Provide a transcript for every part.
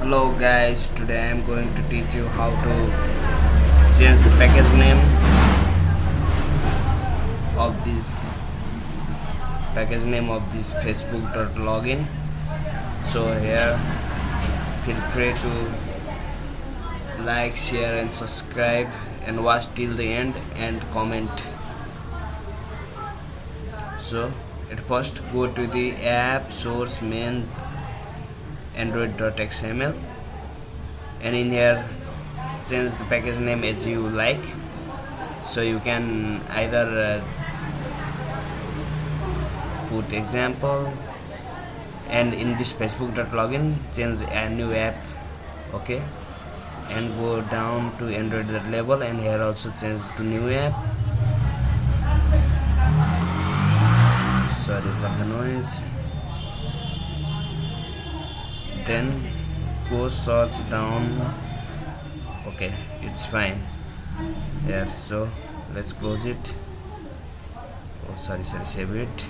Hello guys, today I am going to teach you how to change the package name of this Facebook.login. So here feel free to like, share and subscribe and watch till the end and comment. So at first go to the app source main android.xml and in here change the package name as you like. So you can either put example, and in this Facebook.login change a new app, okay, and go down to Android level and here also change to new app. Sorry for the noise. Then go search down. Okay, it's fine there. So let's close it. Oh, sorry, save it.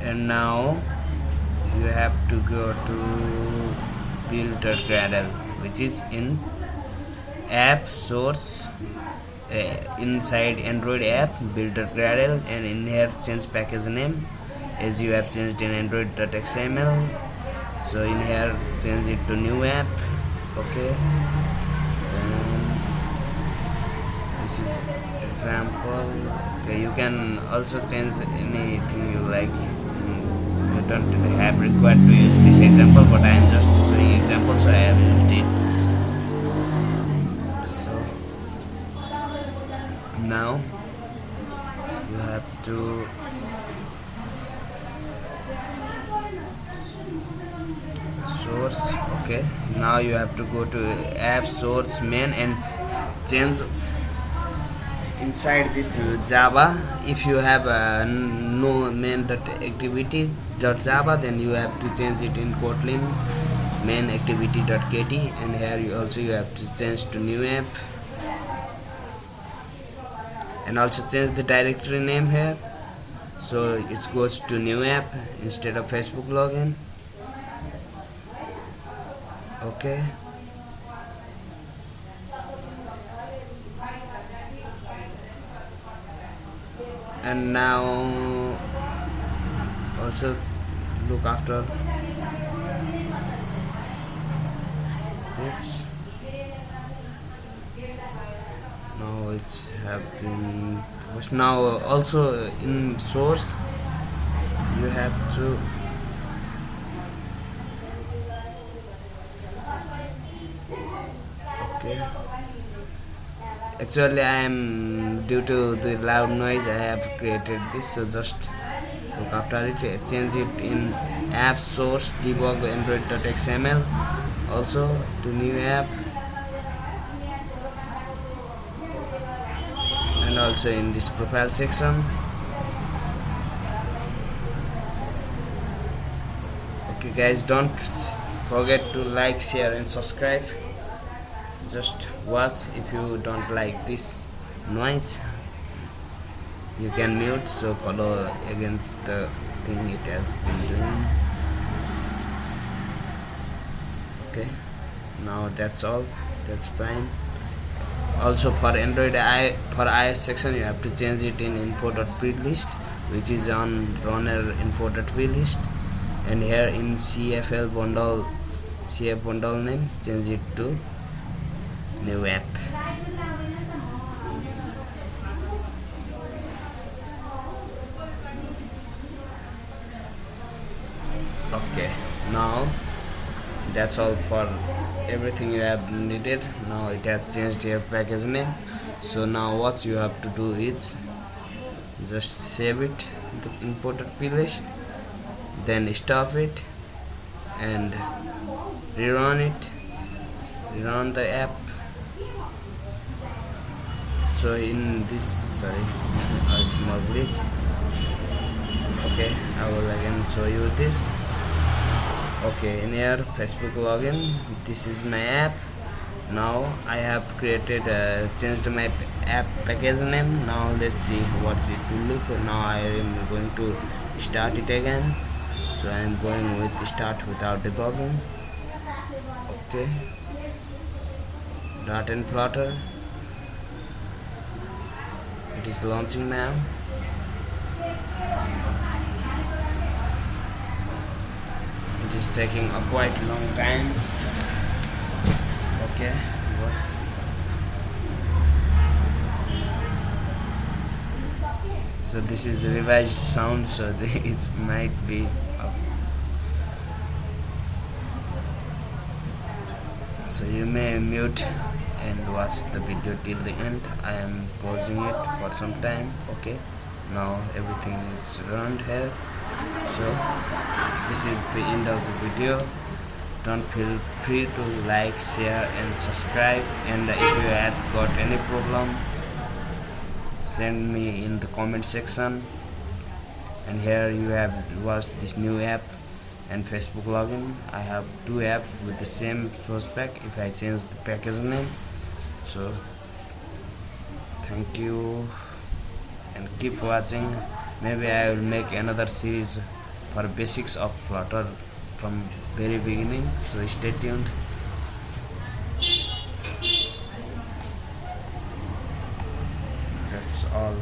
And now you have to go to Flutter Gradle, which is in app source inside Android app Builder Gradle, and in here change package name as you have changed in Android.xml. So in here change it to new app, okay. Then this is example. Okay, you can also change anything you like. You don't have required to use this example, but I am just showing example, so I have used it. So now you have to source, okay. Now you have to go to app source main and change inside this Java. If you have no main.activity.java, then you have to change it in Kotlin main activity.kt, and here you have to change to new app and also change the directory name here, so it goes to new app instead of Facebook login, okay. And now also look after oops, now it's have been pushed. Now also in source you have to okay. Actually I am, due to the loud noise, I have created this, so just look after it. Change it in app source debug android.xml also to new app, and also in this profile section, okay guys. Don't forget to like, share and subscribe. Just watch. If you don't like this noise, you can mute, so follow against the thing it has been doing, okay. Now that's all, that's fine. Also for Android for iOS section you have to change it in info.plist, which is on runner info.plist, and here in CF bundle name change it to new app, okay. Now that's all for everything you have needed. Now it has changed your package name, so now what you have to do is just save it the imported plist, then stop it and rerun the app. So in this, sorry, a small glitch, okay, I will again show you this. Okay, in here Facebook login, this is my app. Now I have created changed my app package name. Now let's see what it will look. Now I am going to start it again. So I am going with start without debugging. Okay, dot and Flutter. It is launching now. It is taking a quite long time. Okay, what's so this is revised sound, so it might be up. So you may mute and watch the video till the end. I am pausing it for some time. Okay, now everything is run here. So this is the end of the video. Don't feel free to like, share and subscribe, and if you had got any problem, send me in the comment section. And here you have watched this new app and Facebook login. I have two apps with the same source pack if I change the package name. So thank you and keep watching. Maybe I will make another series for basics of Flutter from very beginning, so stay tuned. That's all.